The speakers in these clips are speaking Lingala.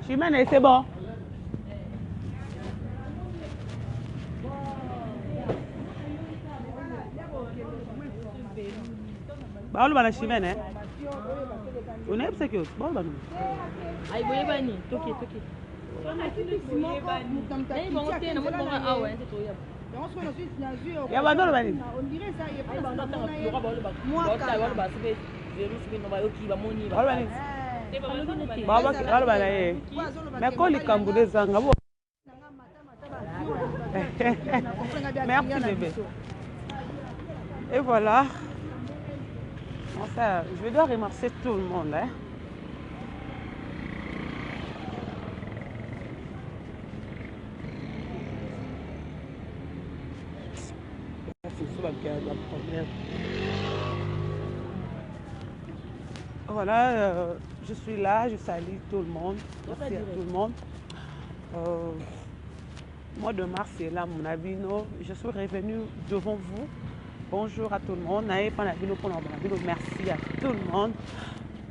Chimène, c'est bon. Bah, on va Chimène, hein. On est obséquieux. Bon, bah, nous. Aïe, boye bani, toki. Il y a pas de bani. Mais quand les Cambodais zangabo. Merci bébé. Et voilà. Enfin, je dois remercier tout le monde. Hein. Voilà, je suis là, je salue tout le monde. Merci à tout le monde. Mois de mars, c'est là mon abino. Je suis revenue devant vous. Bonjour à tout le monde. Merci à tout le monde.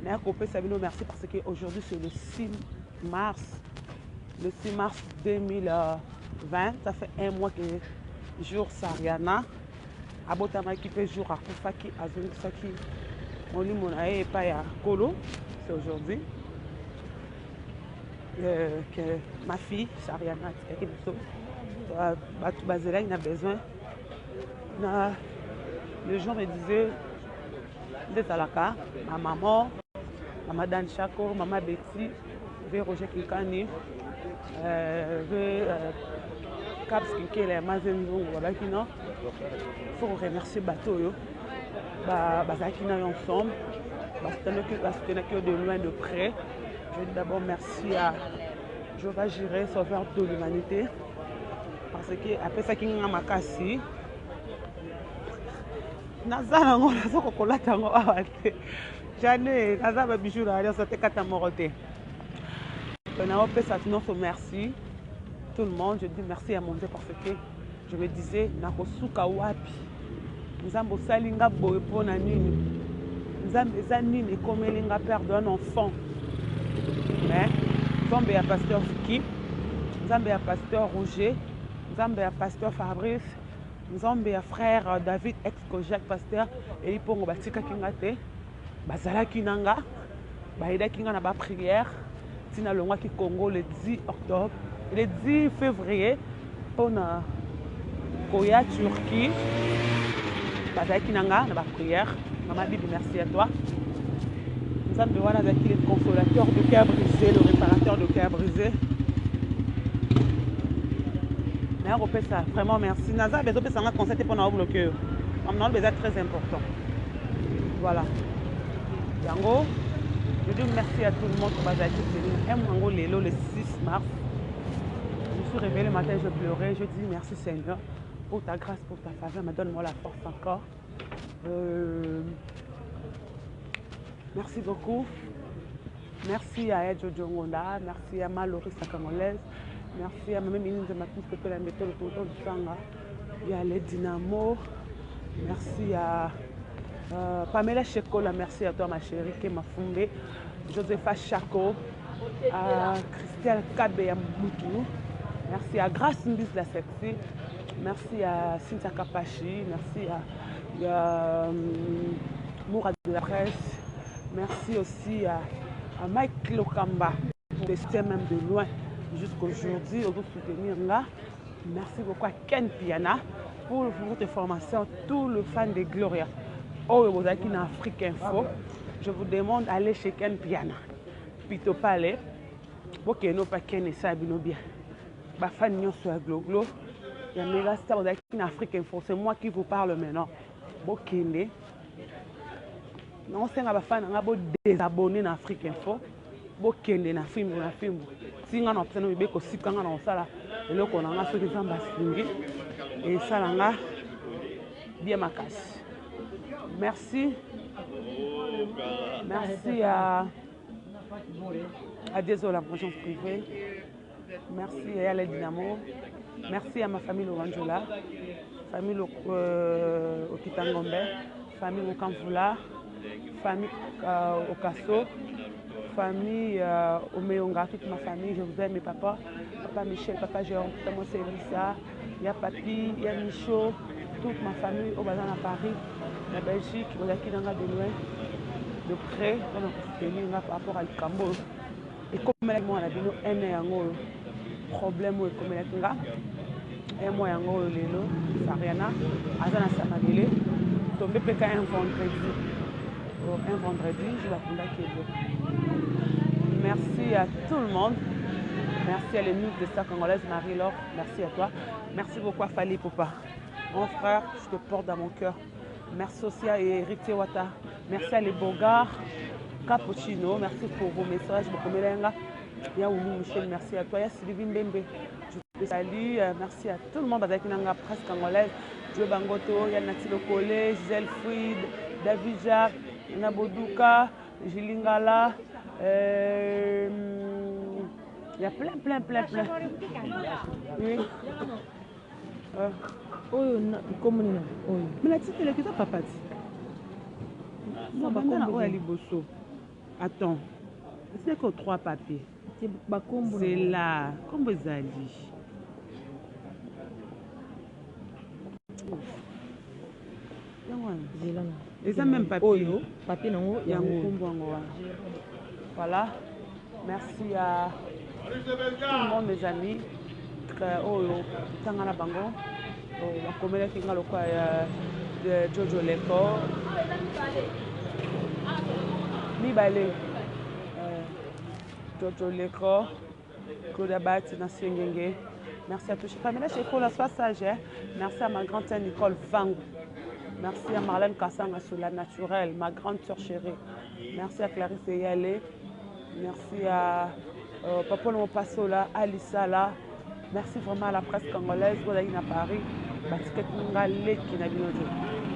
Merci parce qu'aujourd'hui c'est le 6 mars. Le 6 mars 2020. Ça fait un mois que jour Sariana. Abotama qui fait jour à Koufaki, Azoni Saki. Mon limonae et pas à Kolo. C'est aujourd'hui. Que ma fille, Sariana, il a besoin. Les gens me disaient, d'être à la carte, ma maman, maman Dan Chako, maman Betty, Roger Kikani, Caps Kikele, Mazenzo, voilà qui non. Il faut remercier Bateau, Bazakina ensemble, Bastenaki de loin, de près. Je dis d'abord merci à Jova Jiré, sauveur de l'humanité, parce que après ça, qui n'a ma cassi. Nazana ngona soko kolata ngo awate jane nazaba bijura ali sote kata morote on a pesa notre merci tout le monde. Je dis merci à mon Dieu parce que je me disais nakosuka wapi nzambo salinga boye pona nini nzambe za nini komelinga perdre un enfant mais nzambe ya pasteur Fiki, nzambe ya pasteur Roger, nzambe ya pasteur Fabrice, nzambe ya frère David ex-Kojak pasteur et il pongo batika kingate bazala kinanga baida kinga na ba prière tina longwa ki Congo le 10 octobre le 10 février pour na koya Turquie bazala kinanga na ba prière. Maman Bibi, merci à toi. Nzambe wana zaki le consolateur de cœur brisé, le réparateur de cœur brisé. Ça, vraiment merci. Naza besoin de un conseil pour nous bloquer. On besoin très important. Voilà. Yango, je dis merci à tout le monde pour m'avoir dit le 6 mars. Je me suis réveillée le matin, je pleurais. Je dis merci Seigneur pour ta grâce, pour ta faveur. Donne-moi la force encore. Merci beaucoup. Merci à Edjo Djongonda. Merci à Mallory Sakamolaise. Merci à ma ministre de ma fille que la méthode de tonton du Sanga. Il y a les Dynamo. Merci à Pamela Chekola. Merci à toi ma chérie qui m'a fondé. Josepha Chako. À Christelle Kabe Moutou. Merci à Grace Mbis la Sexy. Merci à Cynthia Kapachi. Merci à Mourad de la Presse. Merci aussi à Mike Lokamba pour tester même de loin. Jusqu'aujourd'hui, on doit soutenir là. Merci beaucoup à Ken Piana pour votre formation, tous les fans de Gloria. Oh, vous êtes en Afrique Info. Je vous demande d'aller chez Ken Piana. Pito Palais. Ok, non pas Ken et ça, bien. Bah, fan nyon soit Glo. Il y a un méga star, vous êtes en Afrique Info. C'est moi qui vous parle maintenant. Ok, non, c'est un fan, on a désabonné en Afrique Info. Bokende na film singa na opsana bibeko sikanga na osala eloko na nga soki nzamba singi et salanga bien makasi. Merci désolé la agence privée. Merci à la Dynamo. Merci à ma famille Loranjola, famille Okitangombe, famille Okamvula, famille Okaso, famille, Omeonga, toute ma famille, je vous aime, mes papas. Papa Michel, papa Jérôme, papa moi c'est Elissa, il y a Papi, il y a Michaud, toute ma famille au Bazan à Paris, la Belgique, on a qui dans de loin, de près, on a soutenir par rapport à l'Ikambo. Et comme elle moi, on a dit, un problème, comme elle est là, un mois, un lelo, Sariana, Azana Samadele, tombé PK un vendredi. Un vendredi, je vais fonder Kébé. Merci à tout le monde. Merci à l'émule de Star Congolaise, Marie-Laure. Merci à toi. Merci beaucoup à Fali Popa. Mon frère, je te porte dans mon cœur. Merci aussi à Eric Wata. Merci à les Bogards, Cappuccino. Merci pour vos messages. Il y a Oulu Michel, merci à toi. Il y a Sylvie Mbembe. Je te salue. Merci à tout le monde avec la presse congolaise. Joe Bangoto, il y a Nathalie Collet, Gisèle Fried, David Jacques, Nabodouka, Jilingala. Il y a plein. Oui. Mais la petite, elle est que ça, papa. Non, on est liboso. Attends. C'est que 3 papiers. C'est là. Comme vous allez. Et ça même papier. Voilà. Merci à tout le monde, mes amis. Tangana Bango. La commune qui de Jojo Leko. Nibale. Jojo Leko. Claude Abati, Nassien Genge. Merci à tous. Pamela Chekola, sois sage. Merci à ma grande sœur Nicole Vang. Merci à Marlène Kassanga sur la naturelle, ma grande sœur chérie. Merci à Clarisse Eyale. Merci à Papa Lompasola, Alissa là. Merci vraiment à la presse congolaise, Godaïne à Paris.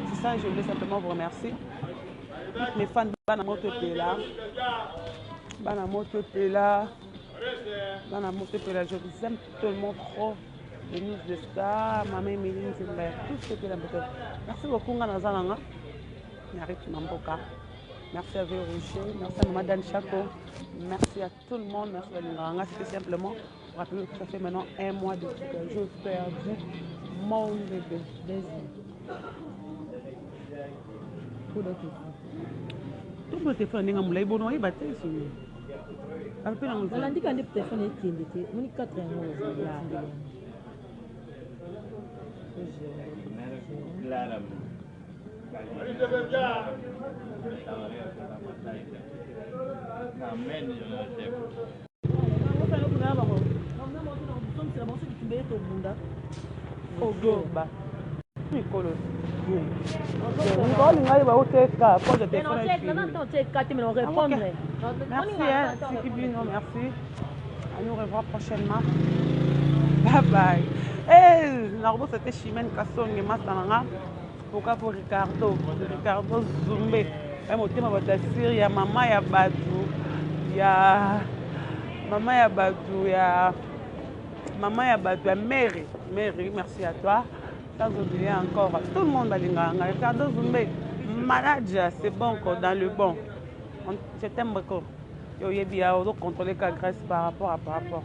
C'est ça, je voulais simplement vous remercier. Toutes mes fans, Banamoto Pela. Banamoto Pela. Banamoto Pela, je vous aime tout le monde trop. Les news de Star, Maman Méline, tout ce qui est la bouteille. Merci beaucoup, Nazalanga. Merci à Vérouché, merci à Maman Dan Chaco, merci à tout le monde, merci à Linganga. C'était simplement pour rappeler que ça fait maintenant 1 mois de que j'ai perdu mon bébé. Tout le téléphone est en train de se battre. On a dit qu'on a téléphone est on est 4 ans. Merci. À nous revoir prochainement. Bye bye. Narbo c'était Chimène Kassonge Masananga. Pourquoi pour Ricardo Zumbe. Il y a maman ya Badou. Il y a maman ya Badou. Il y a maman ya Badou. Mary, merci à toi. Sans oublier encore tout le monde à Linganga. Ricardo Zumbe, manager, c'est bon dans le bon. Je t'aime beaucoup. Il y a contrôler la graisse par rapport.